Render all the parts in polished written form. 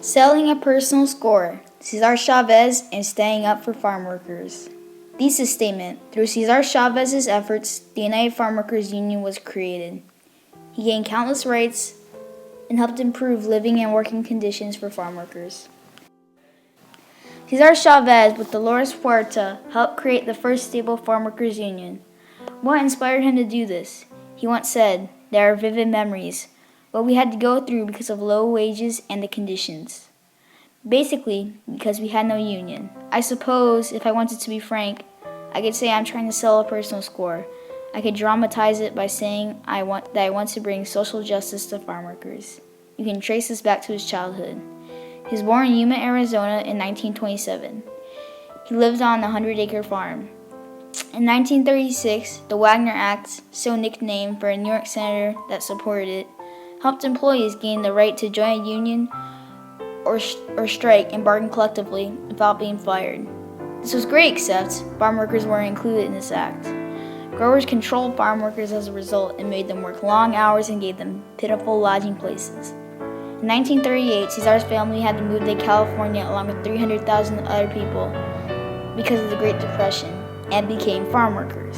Selling a personal score, Cesar Chavez and standing up for farm workers. Thesis Statement. Through Cesar Chavez's efforts, the United Farm Workers Union was created. He gained countless rights and helped improve living and working conditions for farm workers. Cesar Chavez, with Dolores Huerta, helped create the first stable farm workers union. What inspired him to do this? He once said, "There are vivid memories, what we had to go through because of low wages and the conditions." Basically, because we had no union. I suppose, if I wanted to be frank, I could say I'm trying to sell a personal score. I could dramatize it by saying I want to bring social justice to farm workers. You can trace this back to his childhood. He was born in Yuma, Arizona in 1927. He lived on a 100-acre farm. In 1936, the Wagner Act, so nicknamed for a New York senator that supported it, helped employees gain the right to join a union or strike and bargain collectively without being fired. This was great, except farm workers weren't included in this act. Growers controlled farm workers as a result and made them work long hours and gave them pitiful lodging places. In 1938, Cesar's family had to move to California along with 300,000 other people because of the Great Depression and became farm workers.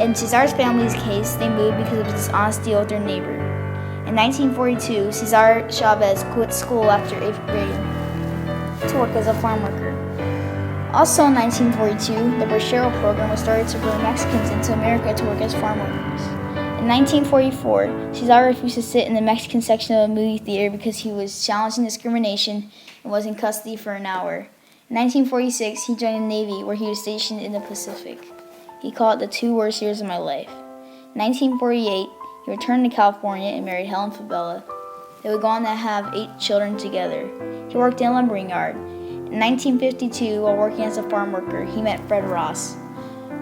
In Cesar's family's case, they moved because of dishonest deal with their neighbor. In 1942, Cesar Chavez quit school after 8th grade to work as a farm worker. Also in 1942, the Bracero program was started to bring Mexicans into America to work as farm workers. In 1944, Cesar refused to sit in the Mexican section of a movie theater because he was challenging discrimination and was in custody for an hour. In 1946, he joined the Navy, where he was stationed in the Pacific. He called it the 2 worst years of my life. In 1948, he returned to California and married Helen Fabella. They would go on to have 8 children together. He worked in a lumbering yard. In 1952, while working as a farm worker, he met Fred Ross.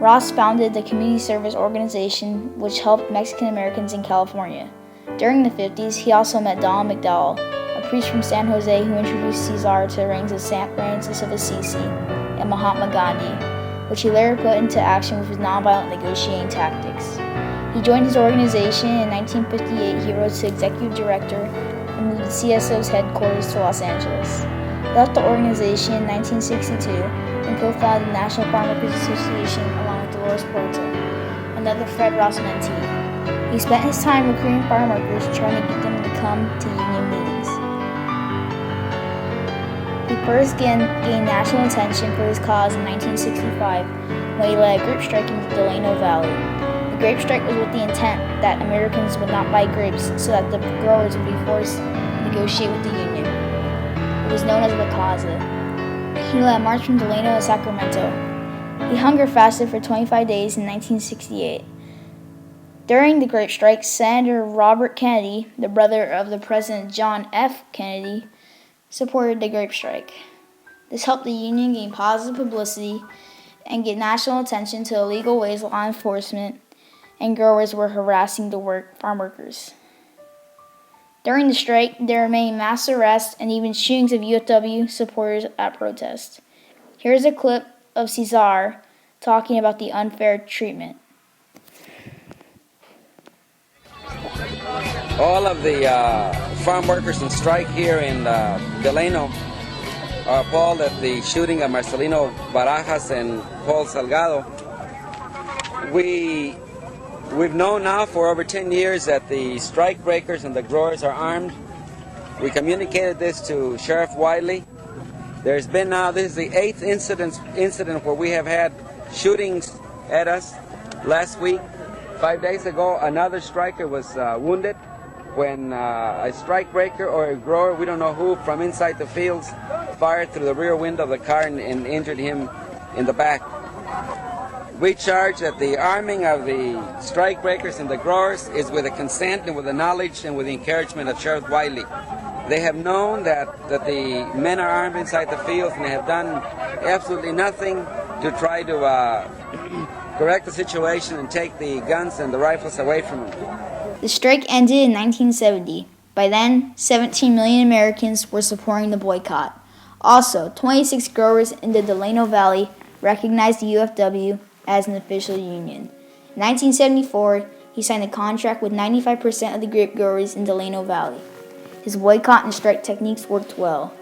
Ross founded the Community Service Organization, which helped Mexican Americans in California. During the 50s, he also met Donald McDowell, a priest from San Jose who introduced Cesar to the reigns of St. Francis of Assisi and Mahatma Gandhi, which he later put into action with his nonviolent negotiating tactics. He joined his organization in 1958. He rose to executive director and moved the CSO's headquarters to Los Angeles. He left the organization in 1962 and co-founded the National Farm Workers Association along with Dolores Huerta, another Fred Ross mentee. He spent his time recruiting farm workers, trying to get them to come to union meetings. He first gained national attention for his cause in 1965 when he led a grape strike in the Delano Valley. The Grape Strike was with the intent that Americans would not buy grapes so that the growers would be forced to negotiate with the union. It was known as La Causa. He led a march from Delano to Sacramento. He hunger fasted for 25 days in 1968. During the Grape Strike, Senator Robert Kennedy, the brother of the President John F. Kennedy, supported the Grape Strike. This helped the union gain positive publicity and get national attention to illegal ways law enforcement and growers were harassing the farm workers. During the strike, there remained mass arrests and even shootings of UFW supporters at protests. Here's a clip of Cesar talking about the unfair treatment. All of the farm workers on strike here in Delano are appalled at the shooting of Marcelino Barajas and Paul Salgado. We've known now for over 10 years that the strike breakers and the growers are armed. We communicated this to Sheriff Wiley. There's been now, this is the 8th incident where we have had shootings at us. Last week, 5 days ago, another striker was wounded when a strike breaker or a grower, we don't know who, from inside the fields, fired through the rear window of the car and injured him in the back. We charge that the arming of the strike breakers and the growers is with the consent and with the knowledge and with the encouragement of Sheriff Wiley. They have known that the men are armed inside the fields and they have done absolutely nothing to try to correct the situation and take the guns and the rifles away from them. The strike ended in 1970. By then, 17 million Americans were supporting the boycott. Also, 26 growers in the Delano Valley recognized the UFW as an official union. In 1974, he signed a contract with 95% of the grape growers in Delano Valley. His boycott and strike techniques worked well.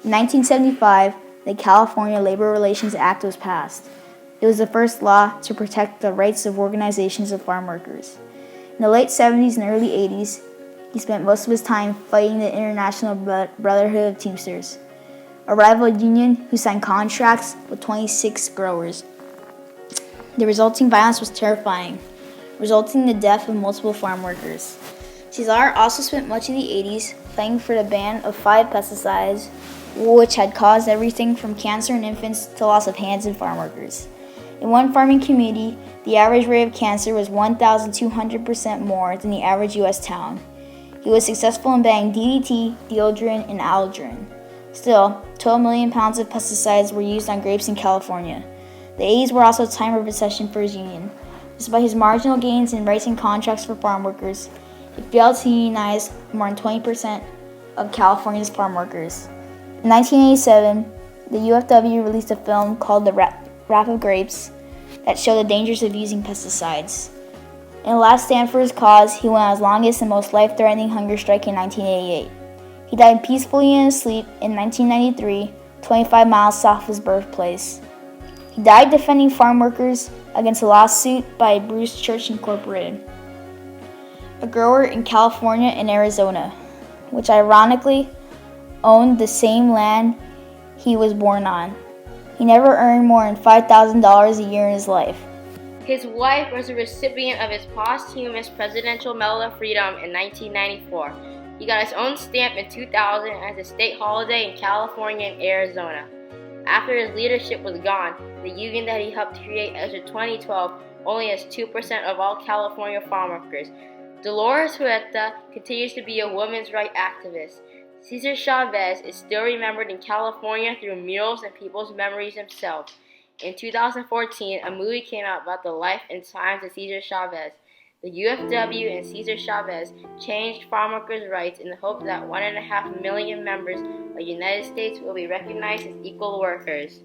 In 1975, the California Labor Relations Act was passed. It was the first law to protect the rights of organizations of farm workers. In the late 70s and early 80s, he spent most of his time fighting the International Brotherhood of Teamsters, a rival union who signed contracts with 26 growers. The resulting violence was terrifying, resulting in the death of multiple farm workers. Cesar also spent much of the 80s fighting for the ban of 5 pesticides, which had caused everything from cancer in infants to loss of hands in farm workers. In one farming community, the average rate of cancer was 1,200% more than the average U.S. town. He was successful in banning DDT, dieldrin, and aldrin. Still, 12 million pounds of pesticides were used on grapes in California. The 80s were also a time of recession for his union. Despite his marginal gains in rising contracts for farm workers, it failed to unionize more than 20% of California's farm workers. In 1987, the UFW released a film called The Wrap of Grapes that showed the dangers of using pesticides. In the last stand for his cause, he went on his longest and most life-threatening hunger strike in 1988. He died peacefully in his sleep in 1993, 25 miles south of his birthplace. He died defending farm workers against a lawsuit by Bruce Church Incorporated, a grower in California and Arizona, which ironically owned the same land he was born on. He never earned more than $5,000 a year in his life. His wife was a recipient of his posthumous Presidential Medal of Freedom in 1994. He got his own stamp in 2000 as a state holiday in California and Arizona. After his leadership was gone, the union that he helped create as of 2012 only has 2% of all California farm workers. Dolores Huerta continues to be a women's rights activist. Cesar Chavez is still remembered in California through murals and people's memories himself. In 2014, a movie came out about the life and times of Cesar Chavez. The UFW and Cesar Chavez changed farm workers' rights in the hope that 1.5 million members of the United States will be recognized as equal workers.